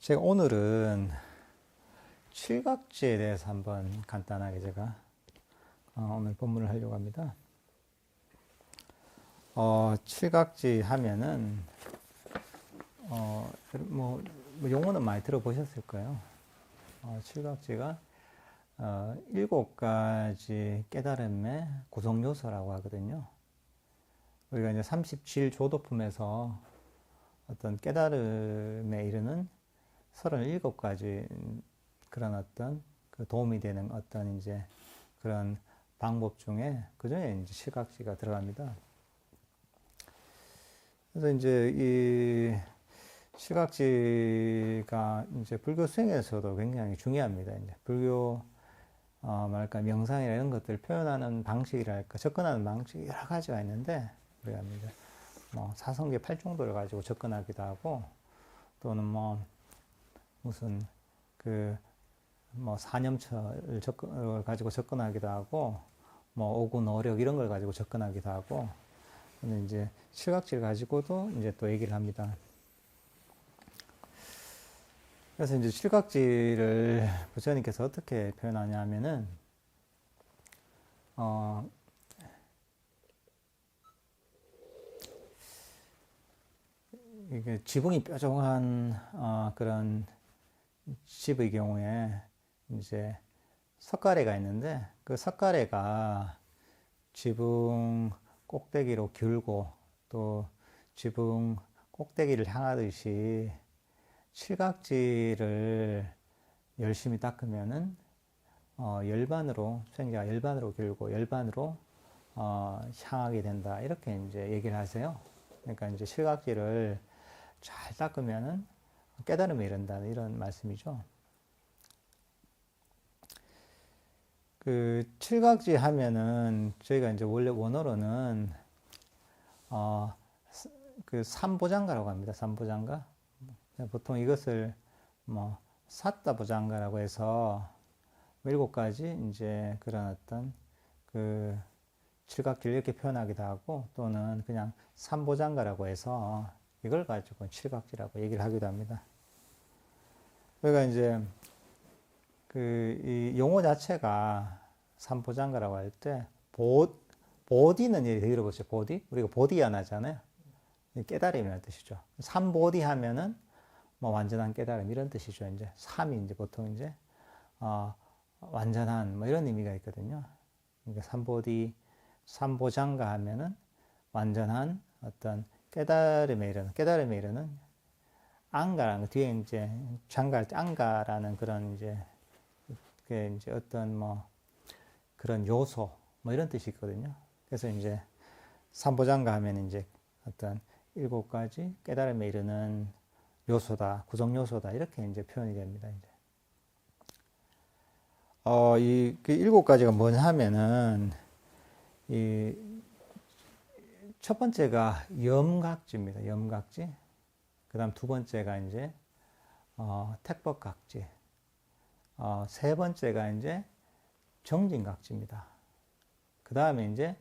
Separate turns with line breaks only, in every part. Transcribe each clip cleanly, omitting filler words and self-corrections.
제가 오늘은 칠각지에 대해서 한번 간단하게 제가 오늘 본문을 하려고 합니다. 칠각지 하면은 뭐 용어는 많이 들어보셨을 거예요. 칠각지가 7가지 깨달음의 구성 요소라고 하거든요. 우리가 이제 37조도품에서 어떤 깨달음에 이르는 37가지 그런 어떤 그 도움이 되는 어떤 이제 그런 방법 중에 그 중에 이제 칠각지가 들어갑니다. 그래서 이제 이 칠각지가 이제 불교 수행에서도 굉장히 중요합니다. 이제 불교 말까 명상이나 이런 것들 표현하는 방식이랄까 접근하는 방식이 여러 가지가 있는데 우리가 이제 뭐 사성계 8종도를 가지고 접근하기도 하고 또는 뭐 무슨 그 뭐 사념처를 가지고 접근하기도 하고 뭐 오군 오력 이런 걸 가지고 접근하기도 하고 근데 이제 칠각지를 가지고도 이제 또 얘기를 합니다. 그래서 이제 칠각지를 부처님께서 어떻게 표현하냐면은 이게 지붕이 뾰족한 그런 집의 경우에 이제 석가래가 있는데 그 석가래가 지붕 꼭대기로 기울고 또 지붕 꼭대기를 향하듯이 칠각지를 열심히 닦으면은 열반으로 수행자가 열반으로 기울고 열반으로 향하게 된다 이렇게 이제 얘기를 하세요. 그러니까 이제 칠각지를 잘 닦으면은 깨달음에 이른다 이런 말씀이죠. 그 칠각지 하면은 저희가 이제 원래 원어로는 그 삼보장가라고 합니다. 삼보장가. 보통 이것을 뭐 사타보장가라고 해서 7가지 이제 그런 어떤 그 칠각지를 이렇게 표현하기도 하고 또는 그냥 삼보장가라고 해서 이걸 가지고 칠각지라고 얘기를 하기도 합니다. 그러니까 이제 이 용어 자체가 삼보장가라고 할 때 보디는 얘기 들어보셨죠? 보디? 우리가 보디안 하잖아요. 깨달음이라는 뜻이죠. 삼보디 하면은 뭐 완전한 깨달음 이런 뜻이죠. 이제 삼이 이제 보통 이제 완전한 뭐 이런 의미가 있거든요. 그러니까 삼보장가 하면은 완전한 어떤 깨달음에 이르는 안가라는 거 뒤에 이제 장가할 때 안가라는 그런 이제 그게 이제 어떤 뭐 그런 요소 뭐 이런 뜻이 있거든요. 그래서 이제 삼보장가 하면 이제 어떤 7가지 깨달음에 이르는 요소다, 구성 요소다 이렇게 이제 표현이 됩니다. 이제 이 7가지가 뭐냐 하면은 이 첫 번째가 염각지입니다. 염각지. 그다음 두 번째가 이제 택법각지. 세 번째가 이제 정진각지입니다. 그 다음에 이제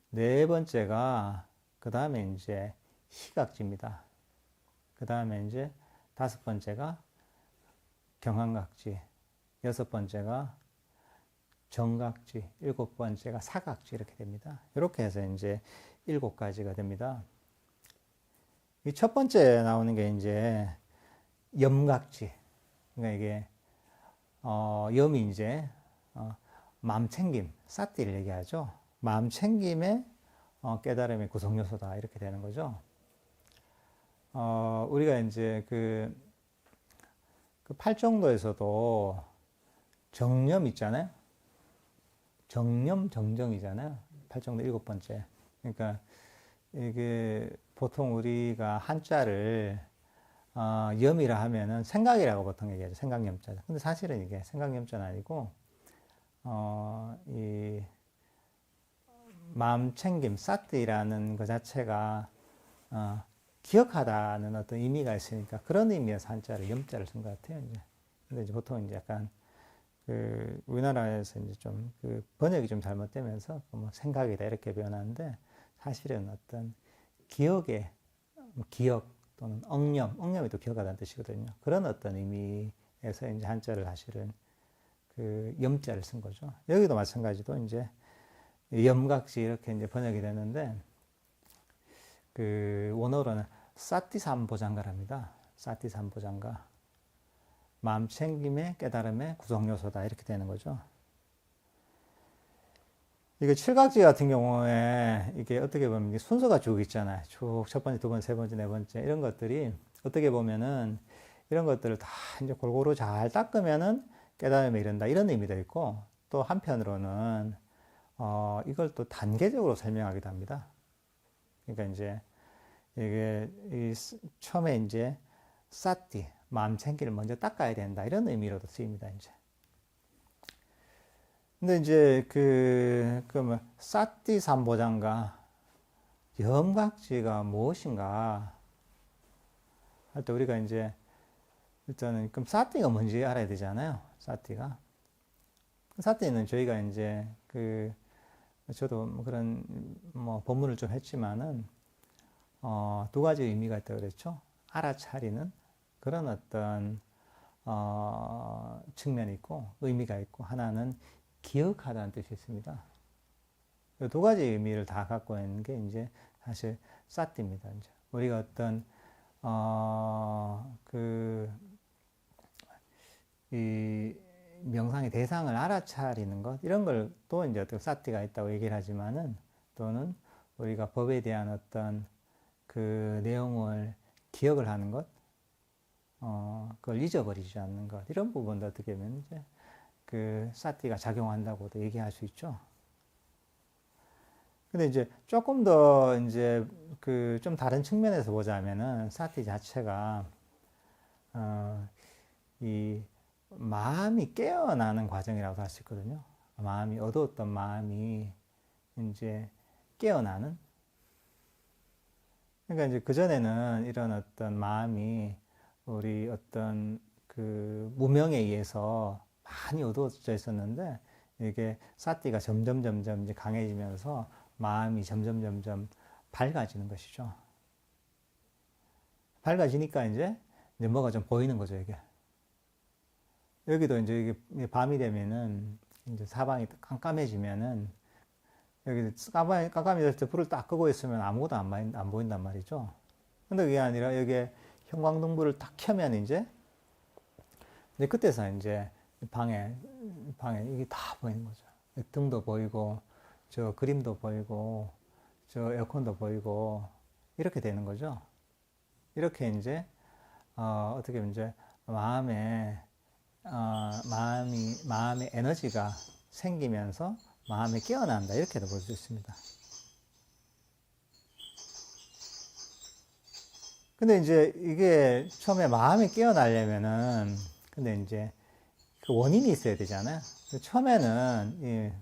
네 번째가 그 다음에 이제 희각지입니다. 그 다음에 이제 5번째가 경항각지, 6번째가 정각지, 7번째가 사각지 이렇게 됩니다. 이렇게 해서 이제 7가지가 됩니다. 이 첫 번째 나오는 게 이제 염각지. 그러니까 이게 염이 이제 마음 챙김, 사띠를 얘기하죠. 마음 챙김의 깨달음의 구성 요소다 이렇게 되는 거죠. 우리가 이제 그 8정도에서도 정념 있잖아요. 정념, 정정이잖아요. 8정도 7번째. 그러니까 이게 보통 우리가 한자를 염이라 하면은 생각이라고 보통 얘기하죠. 생각염자. 근데 사실은 이게 생각염자는 아니고 이 마음 챙김, 사띠라는 것 자체가 기억하다는 어떤 의미가 있으니까 그런 의미에서 한자를 염자를 쓴 것 같아요. 이제. 근데 이제 보통 이제 약간 그 우리나라에서 이제 좀 그 번역이 좀 잘못되면서 뭐 생각이다 이렇게 표현하는데 사실은 어떤 기억의 기억 또는 엉념이 또 기억하다는 뜻이거든요. 그런 어떤 의미에서 이제 한자를 사실은 그 염자를 쓴 거죠. 여기도 마찬가지로 이제 염각지 이렇게 이제 번역이 되는데 그 원어로는 사티삼보장가랍니다. 사티삼보장가. 마음 챙김의 깨달음의 구성 요소다 이렇게 되는 거죠. 이게 칠각지 같은 경우에 이게 어떻게 보면 이게 순서가 쭉 있잖아요. 쭉 첫 번째, 두 번째, 세 번째, 네 번째 이런 것들이 어떻게 보면은 이런 것들을 다 이제 골고루 잘 닦으면은 깨달음에 이른다 이런 의미도 있고 또 한편으로는 이걸 또 단계적으로 설명하기도 합니다. 그러니까 이제 이게 처음에 이제 사티 마음 챙기를 먼저 닦아야 된다 이런 의미로도 쓰입니다. 이제. 근데 이제 뭐 사티 삼보장가 염각지가 무엇인가 할 때 우리가 이제 일단은 그럼 사티가 뭔지 알아야 되잖아요. 사티는 저희가 이제 저도 그런 뭐 본문을 좀 했지만은 두 가지 의미가 있다고 그랬죠. 알아차리는 그런 어떤 측면이 있고 의미가 있고 하나는 기억하다는 뜻이 있습니다. 두 가지 의미를 다 갖고 있는 게 이제 사실 사티입니다. 이제 우리가 어떤 이 명상의 대상을 알아차리는 것 이런 걸 또 이제 어떻게 사티가 있다고 얘기를 하지만은 또는 우리가 법에 대한 어떤 그 내용을 기억을 하는 것, 그걸 잊어버리지 않는 것 이런 부분도 어떻게 보면 이제 그 사티가 작용한다고도 얘기할 수 있죠. 근데 이제 조금 더 이제 그 좀 다른 측면에서 보자면은 사티 자체가 이 마음이 깨어나는 과정이라고 할 수 있거든요. 마음이 어두웠던 마음이 이제 깨어나는. 그러니까 이제 그전에는 이런 어떤 마음이 우리 어떤 그 무명에 의해서 많이 어두워져 있었는데 이게 사티가 점점 이제 강해지면서 마음이 점점 밝아지는 것이죠. 밝아지니까 이제 뭐가 좀 보이는 거죠, 이게. 여기도 이제 이게 밤이 되면은 이제 사방이 깜깜해지면은 여기 깜깜해질 때 불을 딱 끄고 있으면 아무것도 안 보인단 말이죠. 근데 그게 아니라 여기에 형광등불을 딱 켜면 이제 그때서 이제 방에 이게 다 보이는 거죠. 등도 보이고 저 그림도 보이고 저 에어컨도 보이고 이렇게 되는 거죠. 이렇게 이제 어떻게 보면 이제 마음의 에너지가 생기면서 마음이 깨어난다 이렇게도 볼 수 있습니다. 근데 이제 이게 처음에 마음이 깨어나려면은 근데 이제 그 원인이 있어야 되잖아요. 처음에는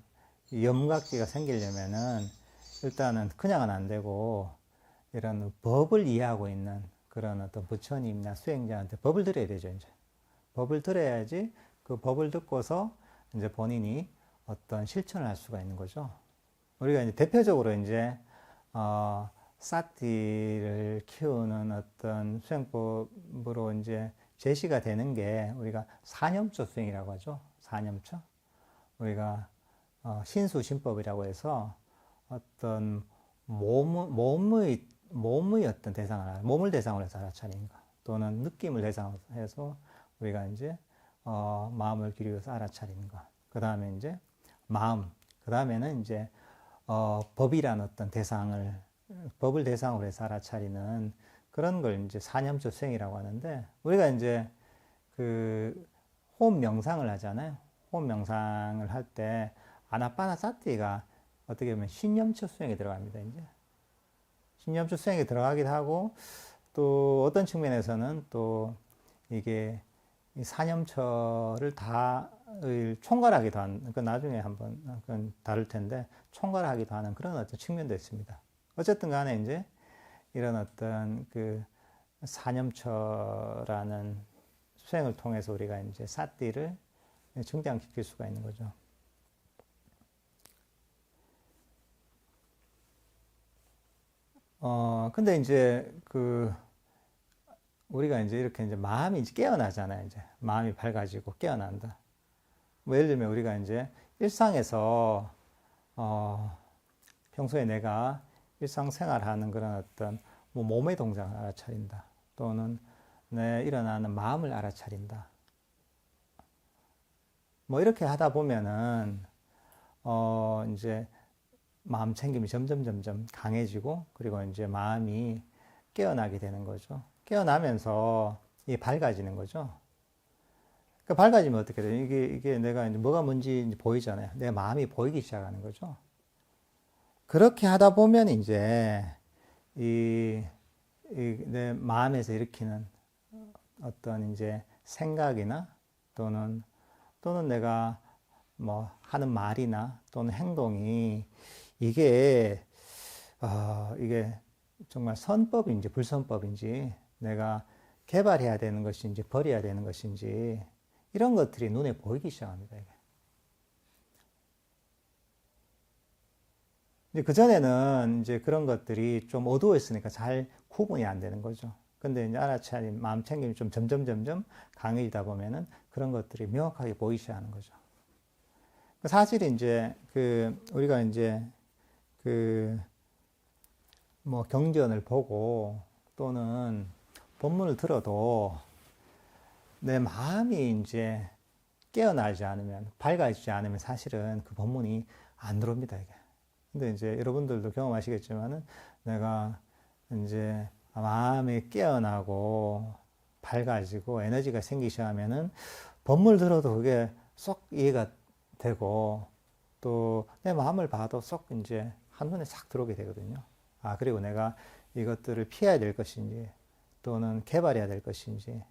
이 염각지가 생기려면은 일단은 그냥은 안 되고 이런 법을 이해하고 있는 그런 어떤 부처님이나 수행자한테 법을 들어야 되죠. 이제 법을 들어야지 그 법을 듣고서 이제 본인이 어떤 실천을 할 수가 있는 거죠. 우리가 이제 대표적으로 이제 사티를 키우는 어떤 수행법으로 이제 제시가 되는 게 우리가 사념처 수행이라고 하죠. 사념처. 우리가 신수신법이라고 해서 어떤 몸의 어떤 몸을 대상으로 해서 알아차리는 것 또는 느낌을 대상으로 해서 우리가 이제 마음을 기르어서 알아차리는 것. 그 다음에 이제 마음. 그 다음에는 이제 법이란 어떤 법을 대상으로 해서 알아차리는 그런 걸 이제 사념처 수행이라고 하는데 우리가 이제 그 호흡 명상을 하잖아요. 호흡 명상을 할 때 아나파나사티가 어떻게 보면 신념처 수행에 들어갑니다. 이제 신념처 수행에 들어가기도 하고 또 어떤 측면에서는 또 이게 이 사념처를 다 총괄하기도 하는 그 나중에 한번 그건 다룰 텐데 총괄하기도 하는 그런 어떤 측면도 있습니다. 어쨌든 간에 이제 이런 어떤 그 사념처라는 수행을 통해서 우리가 이제 사띠를 증대시킬 수가 있는 거죠. 근데 이제 우리가 이제 이렇게 이제 마음이 이제 깨어나잖아요. 이제 마음이 밝아지고 깨어난다. 뭐 예를 들면 우리가 이제 일상에서 평소에 내가 일상생활하는 그런 어떤 뭐 몸의 동작을 알아차린다. 또는 내 일어나는 마음을 알아차린다. 뭐 이렇게 하다 보면은 이제 마음 챙김이 점점 강해지고 그리고 이제 마음이 깨어나게 되는 거죠. 깨어나면서 이게 밝아지는 거죠. 그러니까 밝아지면 어떻게 돼요? 이게 내가 이제 뭐가 뭔지 이제 보이잖아요. 내 마음이 보이기 시작하는 거죠. 그렇게 하다 보면 이제 내 마음에서 일으키는 어떤 이제 생각이나 또는 내가 뭐 하는 말이나 또는 행동이 이게 정말 선법인지 불선법인지 내가 개발해야 되는 것인지 버려야 되는 것인지 이런 것들이 눈에 보이기 시작합니다. 이제 그전에는 이제 그런 것들이 좀 어두워 있으니까 잘 구분이 안 되는 거죠. 근데 이제 알아차림, 마음 챙김이 좀 점점 강해지다 보면은 그런 것들이 명확하게 보이기 시작하는 거죠. 사실 이제 우리가 이제 뭐 경전을 보고 또는 본문을 들어도 내 마음이 이제 깨어나지 않으면, 밝아지지 않으면 사실은 그 본문이 안 들어옵니다, 이게. 근데 이제 여러분들도 경험하시겠지만은 내가 이제 마음이 깨어나고 밝아지고 에너지가 생기기 시작하면은 본문을 들어도 그게 쏙 이해가 되고 또 내 마음을 봐도 쏙 이제 한눈에 싹 들어오게 되거든요. 그리고 내가 이것들을 피해야 될 것인지 또는 개발해야 될 것인지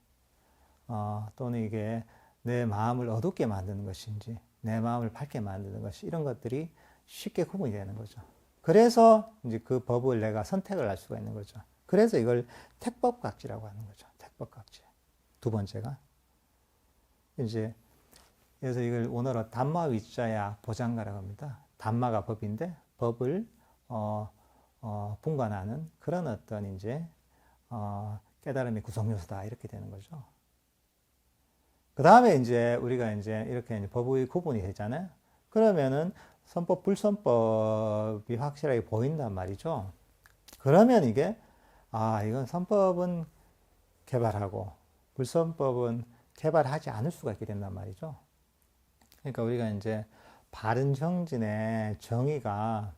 또는 이게 내 마음을 어둡게 만드는 것인지 내 마음을 밝게 만드는 것이 이런 것들이 쉽게 구분이 되는 거죠. 그래서 이제 그 법을 내가 선택을 할 수가 있는 거죠. 그래서 이걸 택법각지라고 하는 거죠. 택법각지. 두 번째가 이제 그래서 이걸 원어로 담마위자야 보장가라고 합니다. 담마가 법인데 법을 분간하는 그런 어떤 이제 깨달음의 구성 요소다 이렇게 되는 거죠. 그 다음에 이제 우리가 이제 이렇게 이제 법의 구분이 되잖아요. 그러면은 선법, 불선법이 확실하게 보인단 말이죠. 그러면 이게 이건 선법은 개발하고 불선법은 개발하지 않을 수가 있게 된단 말이죠. 그러니까 우리가 이제 바른 정진의 정의가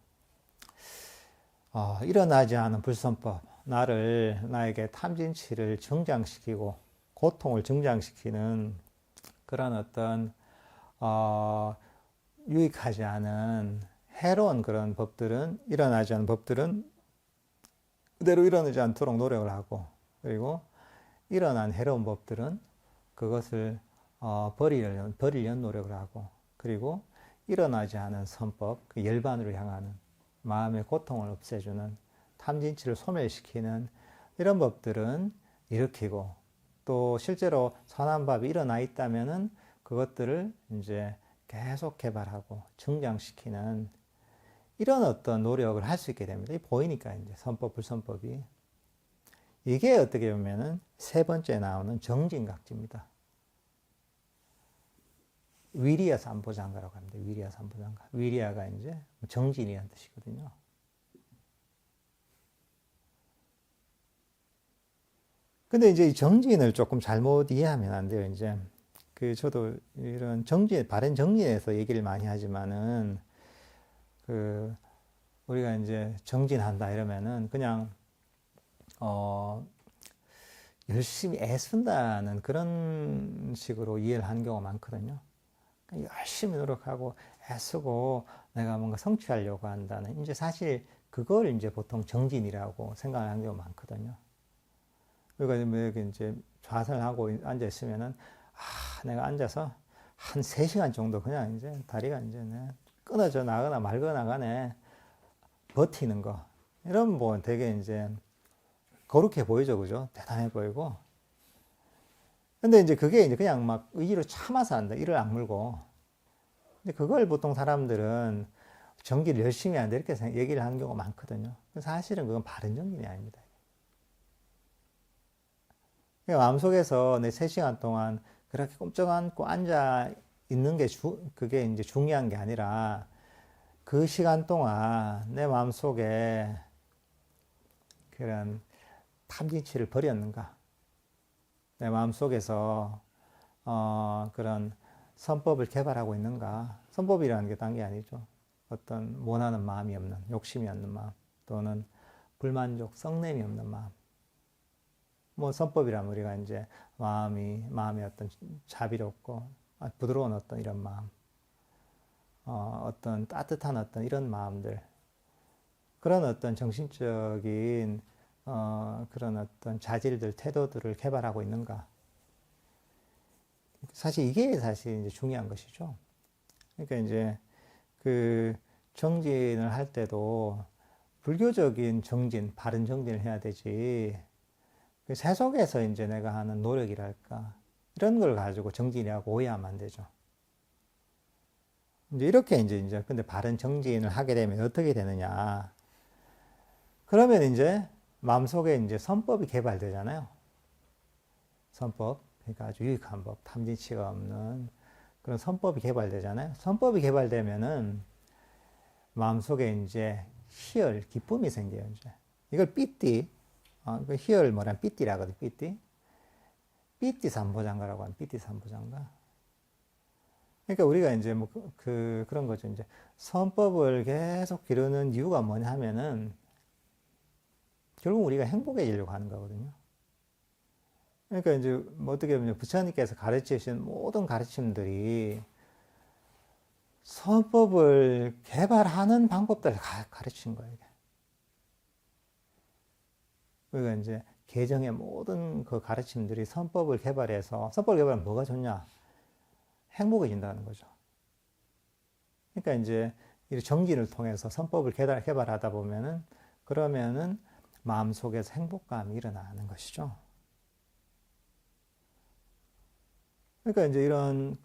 일어나지 않은 불선법, 나에게 탐진치를 증장시키고 고통을 증장시키는 그런 어떤 유익하지 않은 해로운 그런 법들은 일어나지 않은 법들은 그대로 일어나지 않도록 노력을 하고 그리고 일어난 해로운 법들은 그것을 버리려는 노력을 하고 그리고 일어나지 않은 선법, 그 열반으로 향하는 마음의 고통을 없애주는 탐진치를 소멸시키는 이런 법들은 일으키고 또 실제로 선한 법이 일어나 있다면은 그것들을 이제 계속 개발하고 증장시키는 이런 어떤 노력을 할 수 있게 됩니다. 보이니까 이제 선법, 불선법이 이게 어떻게 보면은 세 번째 나오는 정진각지입니다. 위리야 삼보장가라고 합니다. 위리야 삼보장가. 위리야가 이제 정진이라는 뜻이거든요. 근데 이제 이 정진을 조금 잘못 이해하면 안 돼요. 이제 저도 이런 바른 정진에서 얘기를 많이 하지만은 우리가 이제 정진한다 이러면은 그냥 열심히 애쓴다는 그런 식으로 이해를 하는 경우가 많거든요. 열심히 노력하고 애쓰고 내가 뭔가 성취하려고 한다는 이제 사실 그걸 이제 보통 정진이라고 생각하는 경우가 많거든요. 그러니까 이제 좌선을 하고 앉아 있으면은 내가 앉아서 한 3시간 정도 그냥 이제 다리가 이제 끊어져 나거나 말거나 간에 버티는 거 이런 뭐 되게 이제 거룩해 보이죠, 그죠? 대단해 보이고. 근데 이제 그게 이제 그냥 막 의지로 참아서 한다. 이를 악물고. 근데 그걸 보통 사람들은 정기를 열심히 한다. 이렇게 얘기를 하는 경우가 많거든요. 사실은 그건 바른 정진이 아닙니다. 그러니까 마음속에서 내 3시간 동안 그렇게 꼼짝 않고 앉아 있는 게 그게 이제 중요한 게 아니라 그 시간 동안 내 마음속에 그런 탐진치를 버렸는가? 내 마음속에서 그런 선법을 개발하고 있는가? 선법이라는 게 딴 게 아니죠. 어떤 원하는 마음이 없는, 욕심이 없는 마음, 또는 불만족, 성냄이 없는 마음. 뭐 선법이라면 우리가 이제 마음이 어떤 자비롭고 부드러운 어떤 이런 마음, 어떤 따뜻한 어떤 이런 마음들, 그런 어떤 정신적인 그런 어떤 자질들, 태도들을 개발하고 있는가? 사실 이게 사실 이제 중요한 것이죠. 그러니까 이제 그 정진을 할 때도 불교적인 정진, 바른 정진을 해야 되지. 그 세속에서 이제 내가 하는 노력이랄까 이런 걸 가지고 정진이라고 오해하면 안 되죠. 이제 이렇게 이제 근데 바른 정진을 하게 되면 어떻게 되느냐? 그러면 이제 마음속에 이제 선법이 개발되잖아요. 선법, 그러니까 아주 유익한 법, 탐진치가 없는 그런 선법이 개발되잖아요. 선법이 개발되면은 마음속에 이제 희열, 기쁨이 생겨요. 이제 이걸 삐띠, 그 희열 뭐란 삐띠라거든. 삐띠 삼보장가라고 하는 삐띠 삼보장가. 그러니까 우리가 이제 뭐 그런 거죠. 이제 선법을 계속 기르는 이유가 뭐냐 하면은 결국 우리가 행복해지려고 하는 거거든요. 그러니까 이제 뭐 어떻게 보면 부처님께서 가르치신 모든 가르침들이 선법을 개발하는 방법들을 가르친 거예요. 우리가 이제 개정의 모든 그 가르침들이 선법을 개발해서 선법을 개발하면 뭐가 좋냐? 행복해진다는 거죠. 그러니까 이제 이 정진을 통해서 선법을 개발하다 보면은 그러면은 마음속에서 행복감이 일어나는 것이죠. 그러니까 이제 이런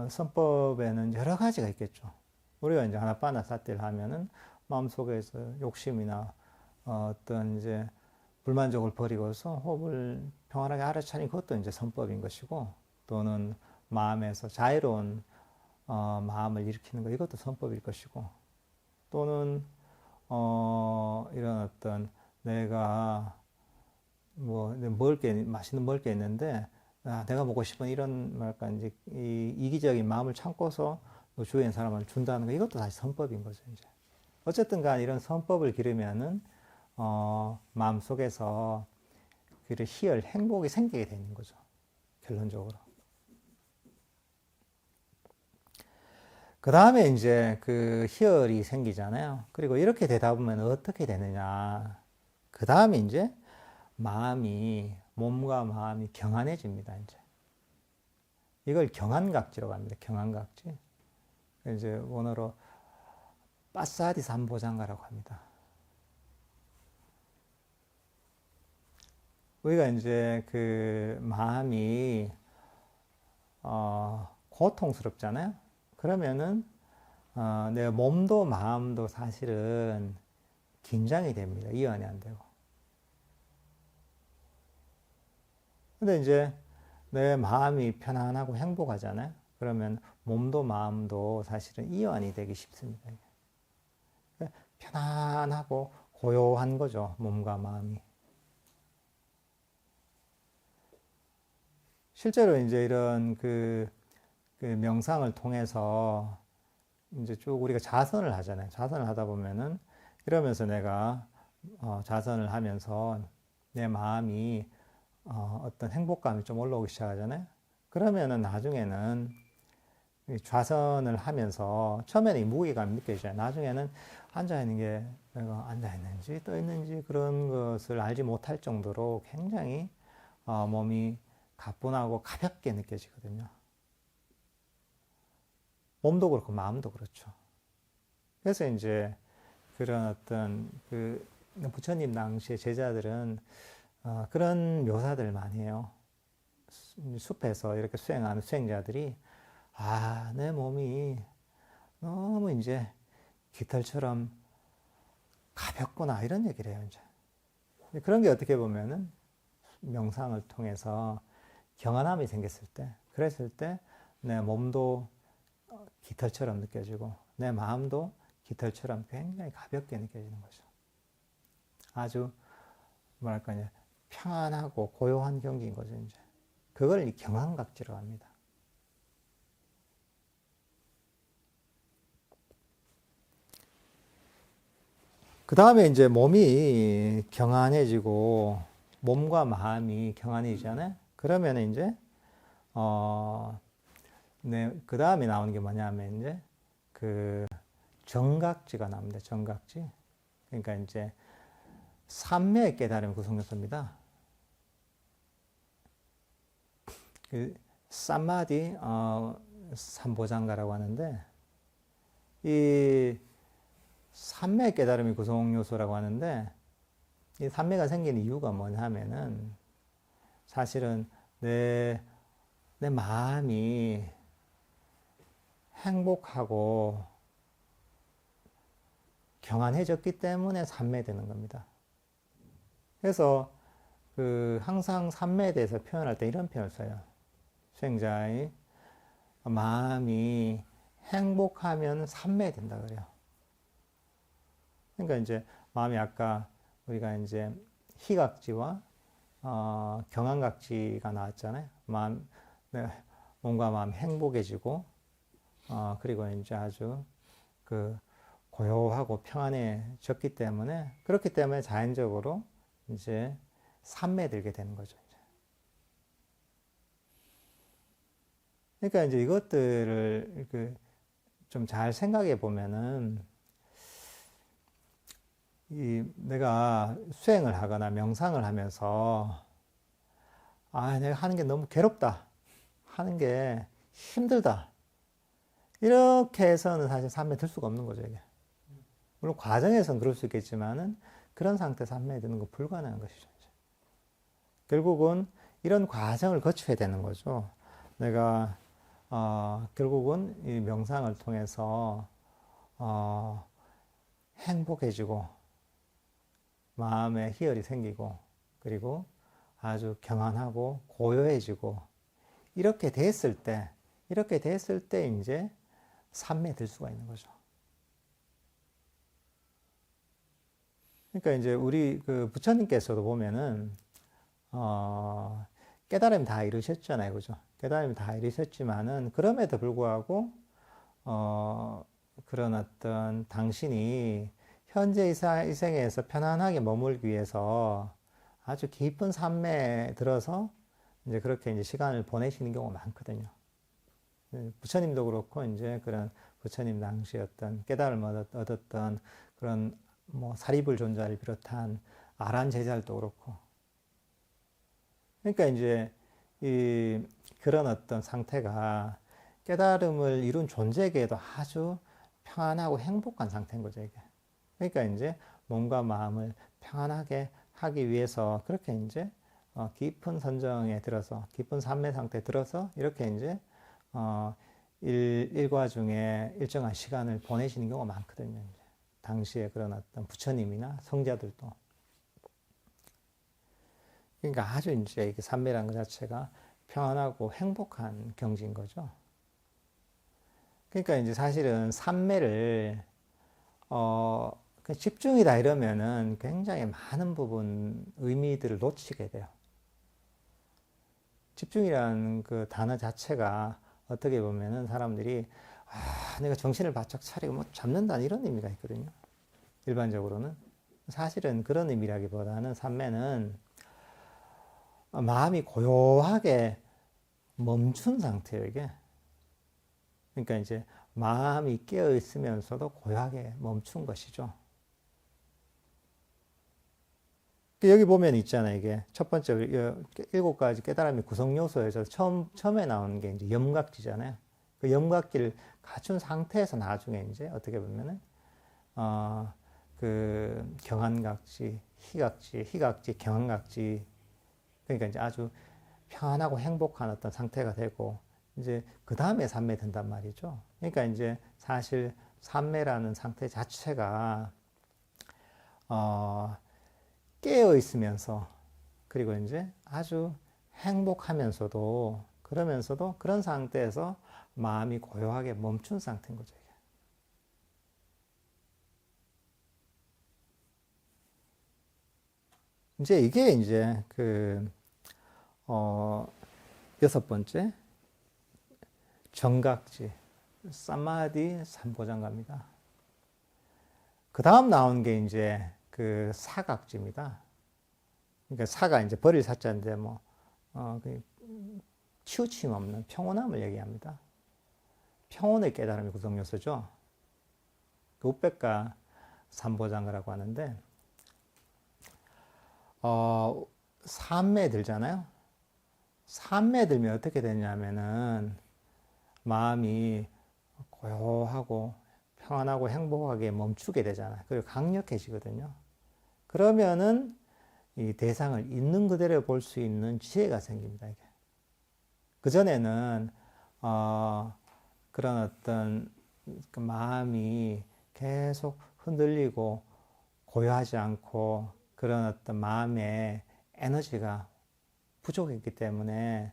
선법에는 여러 가지가 있겠죠. 우리가 이제 아나파나 사티를 하면은 마음속에서 욕심이나 어떤 이제 불만족을 버리고서 호흡을 평안하게 알아차리는 그것도 이제 선법인 것이고, 또는 마음에서 자유로운 마음을 일으키는 것, 이것도 선법일 것이고, 또는 이런 어떤 내가 뭐 맛있는 먹을 게 있는데 내가 먹고 싶은 이런 말까 이제 이기적인 마음을 참고서 주위에 있는 사람을 준다는 거, 이것도 다시 선법인 거죠. 이제 어쨌든 간 이런 선법을 기르면은 마음 속에서 그 희열, 행복이 생기게 되는 거죠. 결론적으로. 그 다음에 이제 그 희열이 생기잖아요. 그리고 이렇게 되다 보면 어떻게 되느냐. 그 다음에 이제 몸과 마음이 경안해집니다. 이걸 경안각지라고 합니다. 경안각지. 이제 원어로 빠사디 삼보장가라고 합니다. 우리가 이제 그 마음이 고통스럽잖아요. 그러면은 내 몸도 마음도 사실은 긴장이 됩니다. 이완이 안 되고. 근데 이제 내 마음이 편안하고 행복하잖아요. 그러면 몸도 마음도 사실은 이완이 되기 쉽습니다. 편안하고 고요한 거죠. 몸과 마음이. 실제로 이제 이런 그 명상을 통해서 이제 쭉 우리가 자선을 하잖아요. 자선을 하다 보면은 이러면서 내가 자선을 하면서 내 마음이 어떤 행복감이 좀 올라오기 시작하잖아요. 그러면은 나중에는 좌선을 하면서 처음에는 이 무게감이 느껴지잖아요. 나중에는 앉아있는 게 내가 앉아있는지 떠있는지 그런 것을 알지 못할 정도로 굉장히 몸이 가뿐하고 가볍게 느껴지거든요. 몸도 그렇고 마음도 그렇죠. 그래서 이제 그런 어떤 부처님 당시의 제자들은 그런 묘사들을 많이 해요. 숲에서 이렇게 수행하는 수행자들이 내 몸이 너무 이제 깃털처럼 가볍구나 이런 얘기를 해요. 이제 그런 게 어떻게 보면은 명상을 통해서 경안함이 생겼을 때, 그랬을 때 내 몸도 깃털처럼 느껴지고 내 마음도 깃털처럼 굉장히 가볍게 느껴지는 거죠. 아주 뭐랄까 이제 편안하고 고요한 경지인 거죠. 이제 그걸 이 경안각지라고 합니다. 그 다음에 이제 몸이 경안해지고 몸과 마음이 경안해지잖아요. 그러면 이제 네, 그 다음에 나오는 게 뭐냐면 이제 그 정각지가 나옵니다. 정각지. 그러니까 이제 삼매의 깨달음 구성요소입니다. 그 사마디 삼보장가라고 하는데 이 삼매 깨달음이 구성 요소라고 하는데 이 삼매가 생긴 이유가 뭐냐면은 사실은 내 마음이 행복하고 경안해졌기 때문에 삼매되는 겁니다. 그래서 그 항상 삼매에 대해서 표현할 때 이런 표현을 써요. 수행자의 마음이 행복하면 삼매된다 그래요. 그러니까 이제 마음이 아까 우리가 이제 희각지와 경안각지가 나왔잖아요. 마음, 몸과 마음 행복해지고 그리고 이제 아주 그 고요하고 평안해졌기 때문에 그렇기 때문에 자연적으로 이제 삼매들게 되는 거죠. 그러니까 이제 이것들을 좀 잘 생각해 보면은 내가 수행을 하거나 명상을 하면서 내가 하는 게 너무 괴롭다, 하는 게 힘들다, 이렇게 해서는 사실 삼매에 들 수가 없는 거죠. 이게 물론 과정에서는 그럴 수 있겠지만은 그런 상태에서 삼매에 드는 건 불가능한 것이죠. 결국은 이런 과정을 거쳐야 되는 거죠. 내가 결국은 이 명상을 통해서 행복해지고 마음에 희열이 생기고 그리고 아주 경안하고 고요해지고 이렇게 됐을 때 이제 삼매에 들 수가 있는 거죠. 그러니까 이제 우리 그 부처님께서도 보면은 깨달음 다 이루셨잖아요, 그죠? 깨달음 다 이루셨지만은 그럼에도 불구하고 그런 어떤 당신이 현재 이 생에서 편안하게 머물기 위해서 아주 깊은 삼매에 들어서 이제 그렇게 이제 시간을 보내시는 경우가 많거든요. 부처님도 그렇고 이제 그런 부처님 당시 어떤 깨달음을 얻었던 그런 뭐 사리불 존자를 비롯한 아란 제자들도 그렇고. 그러니까 이제 그런 어떤 상태가 깨달음을 이룬 존재에게도 아주 평안하고 행복한 상태인 거죠, 이게. 그러니까 이제 몸과 마음을 평안하게 하기 위해서 그렇게 이제 깊은 선정에 들어서 깊은 삼매 상태에 들어서 이렇게 이제 일과 중에 일정한 시간을 보내시는 경우가 많거든요. 이제. 당시에 그런 어떤 부처님이나 성자들도. 그러니까 아주 이제 이게 삼매라는 것 자체가 평안하고 행복한 경지인 거죠. 그러니까 이제 사실은 삼매를 집중이다 이러면은 굉장히 많은 부분 의미들을 놓치게 돼요. 집중이라는 그 단어 자체가 어떻게 보면은 사람들이 내가 정신을 바짝 차리고 뭐 잡는다 이런 의미가 있거든요. 일반적으로는 사실은 그런 의미라기보다는 삼매는 마음이 고요하게 멈춘 상태예요, 이게. 그러니까 이제 마음이 깨어 있으면서도 고요하게 멈춘 것이죠. 여기 보면 있잖아요. 이게 첫 번째 7가지 깨달음의 구성 요소에서 처음에 나오는 게 이제 염각지잖아요. 그 염각지를 갖춘 상태에서 나중에 이제 어떻게 보면은 그 경안각지, 희각지, 경안각지. 그러니까 이제 아주 편안하고 행복한 어떤 상태가 되고 이제 그 다음에 삼매 된단 말이죠. 그러니까 이제 사실 삼매라는 상태 자체가 깨어 있으면서 그리고 이제 아주 행복하면서도 그러면서도 그런 상태에서 마음이 고요하게 멈춘 상태인 거죠. 이게 이제 여섯 번째 정각지 사마디 삼보장갑니다. 그 다음 나온 게 이제 그 사각지입니다. 그러니까 사가 이제 버릴 사자인데 치우침 없는 평온함을 얘기합니다. 평온의 깨달음이 구성 요소죠. 그 우백가 삼보장가라고 하는데 삼매에 들잖아요. 삼매에 들면 어떻게 되냐면은 마음이 고요하고 평안하고 행복하게 멈추게 되잖아요. 그리고 강력해지거든요. 그러면은 이 대상을 있는 그대로 볼 수 있는 지혜가 생깁니다. 이게. 그전에는 그런 어떤 그 마음이 계속 흔들리고 고요하지 않고 그런 어떤 마음의 에너지가 부족했기 때문에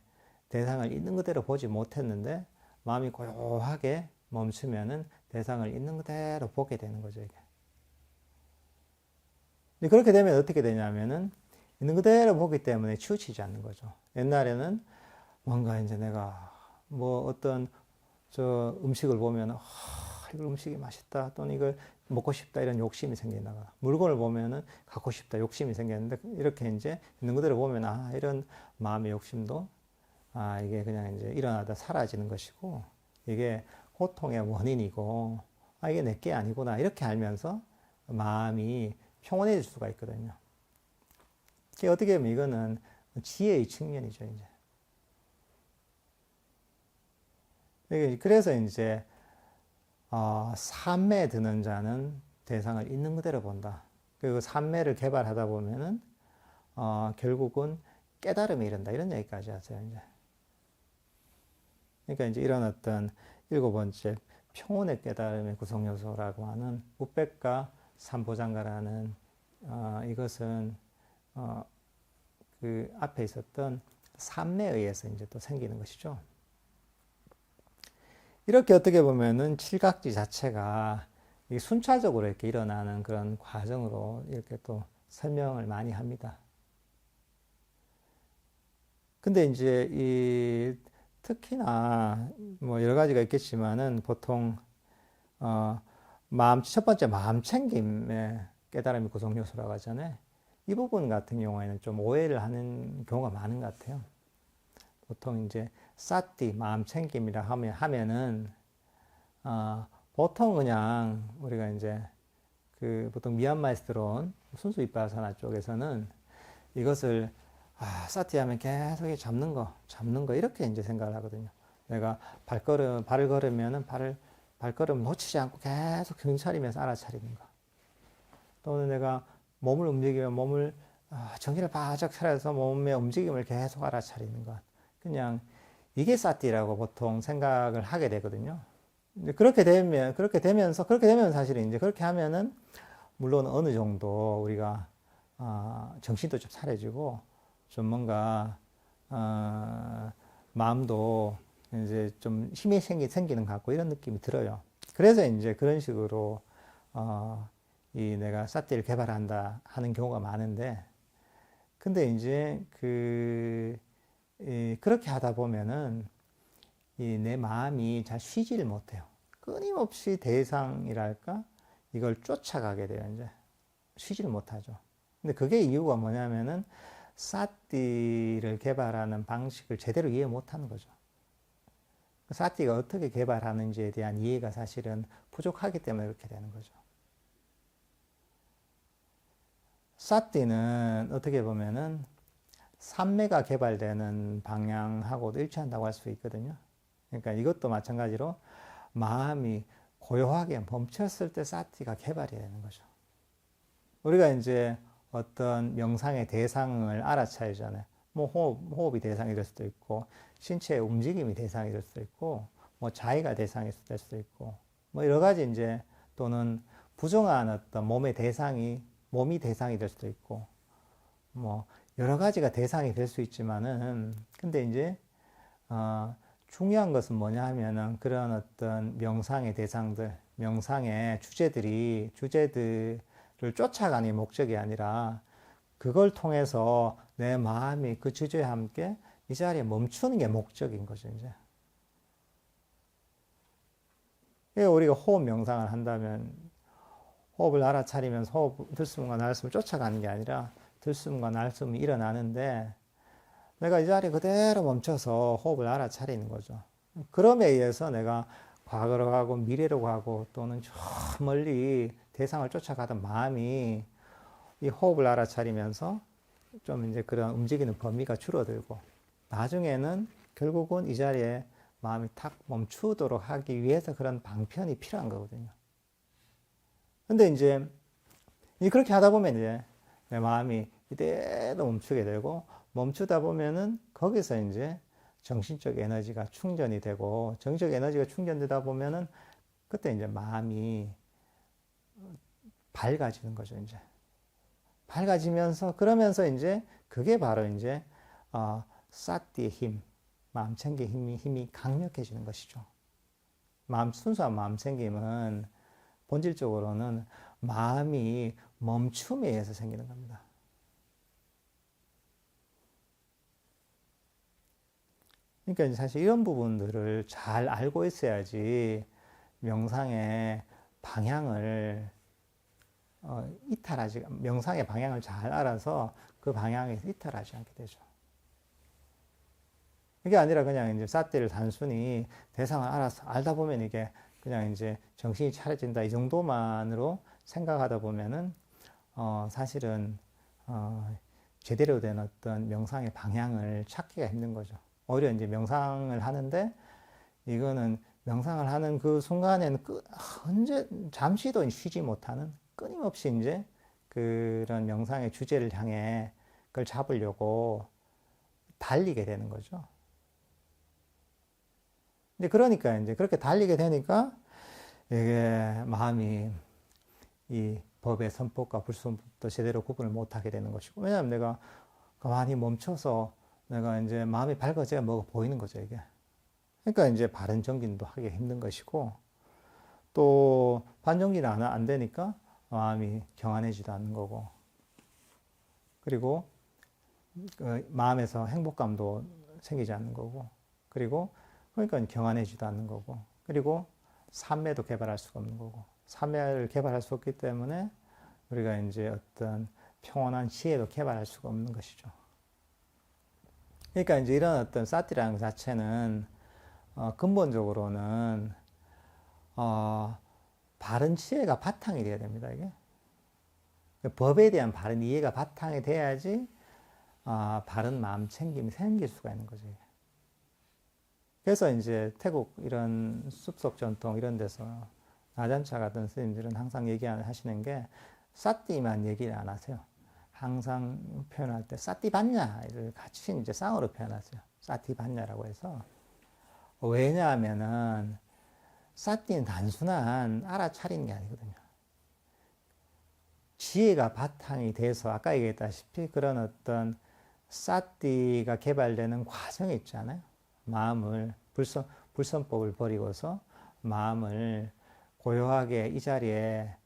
대상을 있는 그대로 보지 못했는데 마음이 고요하게 멈추면은 대상을 있는 그대로 보게 되는 거죠, 이게. 그렇게 되면 어떻게 되냐면은 있는 그대로 보기 때문에 치우치지 않는 거죠. 옛날에는 뭔가 이제 내가 어떤 음식을 보면 이거 음식이 맛있다 또는 이걸 먹고 싶다 이런 욕심이 생긴다거나 물건을 보면은 갖고 싶다 욕심이 생겼는데 이렇게 이제 있는 그대로 보면 이런 마음의 욕심도 이게 그냥 이제 일어나다 사라지는 것이고 이게 고통의 원인이고 이게 내게 아니구나 이렇게 알면서 마음이 평온해질 수가 있거든요. 어떻게 보면 이거는 지혜의 측면이죠, 이제. 그래서 이제 삼매에 드는 자는 대상을 있는 그대로 본다. 그리고 삼매를 개발하다 보면은 결국은 깨달음에 이른다 이런 얘기까지 하세요, 이제. 그러니까 이제 이런 어떤 일곱 번째 평온의 깨달음의 구성 요소라고 하는 우백가 삼보장가라는 이것은 그 앞에 있었던 삼매에 의해서 이제 또 생기는 것이죠. 이렇게 어떻게 보면은 칠각지 자체가 순차적으로 이렇게 일어나는 그런 과정으로 이렇게 또 설명을 많이 합니다. 근데 이제 특히나 여러 가지가 있겠지만은 보통 첫 번째 마음 챙김의 깨달음이 구성 요소라고 하잖아요. 이 부분 같은 경우에는 좀 오해를 하는 경우가 많은 것 같아요. 보통 이제 사티 마음 챙김이라 하면은 보통 그냥 우리가 이제 보통 미얀마에서 들어온 순수 위파사나 쪽에서는 이것을 사티 하면 계속 잡는 거 이렇게 이제 생각을 하거든요. 내가 발을 걸으면은 발걸음 놓치지 않고 계속 정차리면서 알아차리는 거. 또는 내가 몸을 움직이면 몸을 정신을 바짝 차려서 몸의 움직임을 계속 알아차리는 것. 그냥 이게 사티라고 보통 생각을 하게 되거든요. 그렇게 되면 사실 이제 그렇게 하면은 물론 어느 정도 우리가 정신도 좀 차려지고 좀 뭔가 마음도 이제 좀 힘이 생기는 것 같고 이런 느낌이 들어요. 그래서 이제 그런 식으로 내가 사티를 개발한다 하는 경우가 많은데 근데 이제 그렇게 하다 보면은 내 마음이 잘 쉬지를 못해요. 끊임없이 대상이랄까 이걸 쫓아가게 돼요. 이제 쉬지를 못하죠. 근데 그게 이유가 뭐냐면은 사티를 개발하는 방식을 제대로 이해 못하는 거죠. 사티가 어떻게 개발하는지에 대한 이해가 사실은 부족하기 때문에 그렇게 되는 거죠. 사티는 어떻게 보면은 삼매가 개발되는 방향하고도 일치한다고 할 수 있거든요. 그러니까 이것도 마찬가지로 마음이 고요하게 멈췄을 때 사티가 개발이 되는 거죠. 우리가 이제 어떤 명상의 대상을 알아차리잖아요. 호흡이 대상이 될 수도 있고, 신체의 움직임이 대상이 될 수도 있고, 자의가 대상이 될 수도 있고, 여러 가지 이제 또는 부정한 어떤 몸이 대상이 될 수도 있고, 여러 가지가 대상이 될 수 있지만은, 근데 이제, 중요한 것은 뭐냐 하면은 그런 어떤 명상의 대상들, 명상의 주제들을 쫓아가는 게 목적이 아니라 그걸 통해서 내 마음이 그 주제와 함께 이 자리에 멈추는 게 목적인 거죠, 이제. 우리가 호흡 명상을 한다면 호흡을 알아차리면서 호흡 들숨과 날숨을 쫓아가는 게 아니라 들숨과 날숨이 일어나는데 내가 이 자리에 그대로 멈춰서 호흡을 알아차리는 거죠. 그럼에 의해서 내가 과거로 가고 미래로 가고 또는 저 멀리 대상을 쫓아가던 마음이 이 호흡을 알아차리면서 좀 이제 그런 움직이는 범위가 줄어들고 나중에는 결국은 이 자리에 마음이 탁 멈추도록 하기 위해서 그런 방편이 필요한 거거든요. 근데 이제 그렇게 하다 보면 이제 내 마음이 이대로 멈추게 되고 멈추다 보면은 거기서 이제 정신적 에너지가 충전이 되고 정신적 에너지가 충전되다 보면은 그때 이제 마음이 밝아지는 거죠, 이제. 밝아지면서 그러면서 이제 그게 바로 이제 사띠의 힘, 마음 챙김 힘이 강력해지는 것이죠. 순수한 마음 챙김은 본질적으로는 마음이 멈춤에 의해서 생기는 겁니다. 그러니까 사실 이런 부분들을 잘 알고 있어야지 명상의 방향을 명상의 방향을 잘 알아서 그 방향에서 이탈하지 않게 되죠. 이게 아니라 그냥 이제 사띠를 단순히 대상을 알다 보면 이게 그냥 이제 정신이 차려진다 이 정도만으로 생각하다 보면은 사실은 제대로 된 어떤 명상의 방향을 찾기가 힘든 거죠. 오히려 이제 명상을 하는데 이거는 명상을 하는 그 순간에는 잠시도 쉬지 못하는 끊임없이 이제 그런 명상의 주제를 향해 그걸 잡으려고 달리게 되는 거죠. 이제 그러니까 이제 그렇게 달리게 되니까 이게 마음이 이 법의 선법과 불선법도 제대로 구분을 못하게 되는 것이고, 왜냐하면 내가 가만히 멈춰서 내가 이제 마음이 밝아져야 뭐가 보이는 거죠, 이게. 그러니까 이제 바른 정진도 하기 힘든 것이고, 또 반정진이 안 되니까 마음이 경안해지도 않는 거고, 그리고 그 마음에서 행복감도 생기지 않는 거고, 그리고 그러니까 경안해지도 않는 거고, 그리고 삼매도 개발할 수가 없는 거고, 삼매를 개발할 수 없기 때문에 우리가 이제 어떤 평온한 지혜도 개발할 수가 없는 것이죠. 그러니까 이제 이런 어떤 사티라는 것 자체는 근본적으로는 바른 지혜가 바탕이 돼야 됩니다. 이게 법에 대한 바른 이해가 바탕이 돼야지 바른 마음 챙김이 생길 수가 있는 거죠. 그래서 이제 태국 이런 숲속 전통 이런 데서 나잔차 같은 스님들은 항상 얘기하시는 게 사띠만 얘기를 안 하세요. 항상 표현할 때 사띠반야를 같이 이제 쌍으로 표현하세요. 사띠반야라고 해서. 왜냐하면은 사띠는 단순한 알아차리는 게 아니거든요. 지혜가 바탕이 돼서 아까 얘기했다시피 그런 어떤 사띠가 개발되는 과정이 있잖아요. 마음을 불선법을 버리고서 마음을 고요하게 이 자리에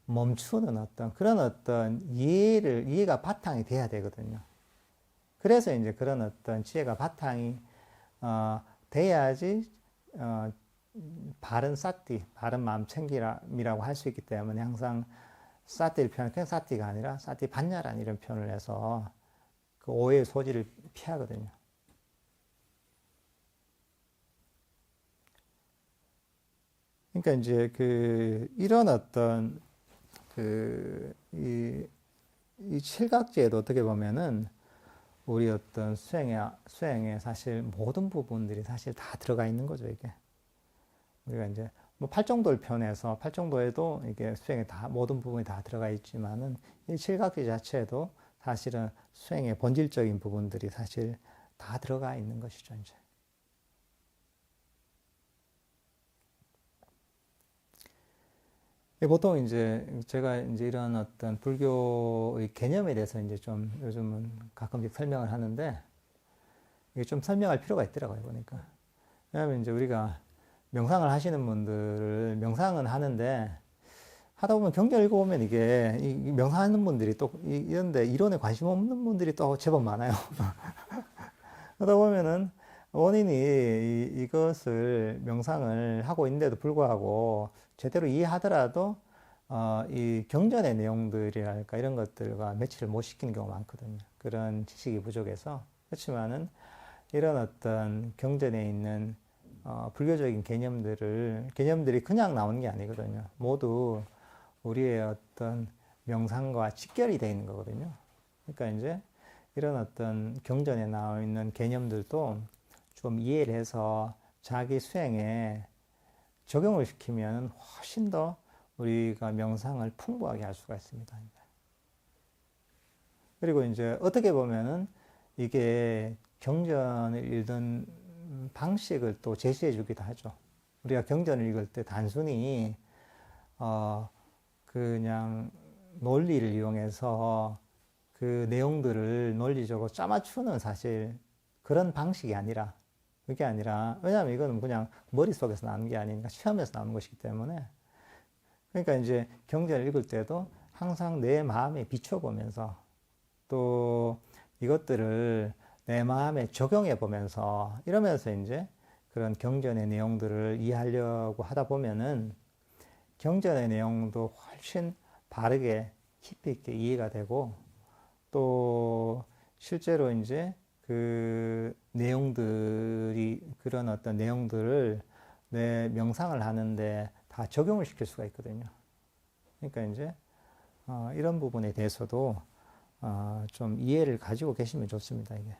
멈추는 그런 어떤 이해가 바탕이 돼야 되거든요. 그래서 이제 그런 어떤 지혜가 바탕이 돼야지 바른 바른 마음 챙김이라고 할 수 있기 때문에 항상 사띠를 표현할 때 사띠가 아니라 사띠 반야란 이런 표현을 해서 그 오해의 소지를 피하거든요. 그러니까 이제 이런 어떤 이 칠각지에도 어떻게 보면은 우리 어떤 수행에 사실 모든 부분들이 사실 다 들어가 있는 거죠, 이게. 우리가 이제 뭐 팔정도를 표현해서 팔정도에도 이게 수행에 모든 부분이 다 들어가 있지만은 이 칠각지 자체에도 사실은 수행의 본질적인 부분들이 사실 다 들어가 있는 것이죠, 이제. 보통 이제 제가 이제 이런 어떤 불교의 개념에 대해서 이제 좀 요즘은 가끔씩 설명을 하는데 이게 좀 설명할 필요가 있더라고요, 보니까. 왜냐하면 이제 우리가 명상을 하시는 분들을 명상은 하는데 하다 보면 경전 읽어보면 이게 이 명상하는 분들이 또 이런데 이론에 관심 없는 분들이 또 제법 많아요. 그러다 보면은 원인이 이것을 명상을 하고 있는데도 불구하고 제대로 이해하더라도 이 경전의 내용들이랄까 이런 것들과 매치를 못 시키는 경우가 많거든요. 그런 지식이 부족해서. 그렇지만은 이런 어떤 경전에 있는 불교적인 개념들이 그냥 나오는 게 아니거든요. 모두 우리의 어떤 명상과 직결이 되어 있는 거거든요. 그러니까 이제 이런 어떤 경전에 나와 있는 개념들도 좀 이해를 해서 자기 수행에 적용을 시키면 훨씬 더 우리가 명상을 풍부하게 할 수가 있습니다. 그리고 이제 어떻게 보면은 이게 경전을 읽는 방식을 또 제시해 주기도 하죠. 우리가 경전을 읽을 때 단순히 그냥 논리를 이용해서 그 내용들을 논리적으로 짜맞추는 사실 그런 방식이 아니라 그게 아니라 왜냐하면 이거는 그냥 머릿속에서 나오는 게 아니니까 시험에서 나오는 것이기 때문에 그러니까 이제 경전을 읽을 때도 항상 내 마음에 비춰보면서 또 이것들을 내 마음에 적용해 보면서 이러면서 이제 그런 경전의 내용들을 이해하려고 하다 보면은 경전의 내용도 훨씬 바르게 깊이 있게 이해가 되고 또 실제로 이제 그 내용들이 그런 어떤 내용들을 내 명상을 하는데 다 적용을 시킬 수가 있거든요. 그러니까 이제 이런 부분에 대해서도 좀 이해를 가지고 계시면 좋습니다. 이게.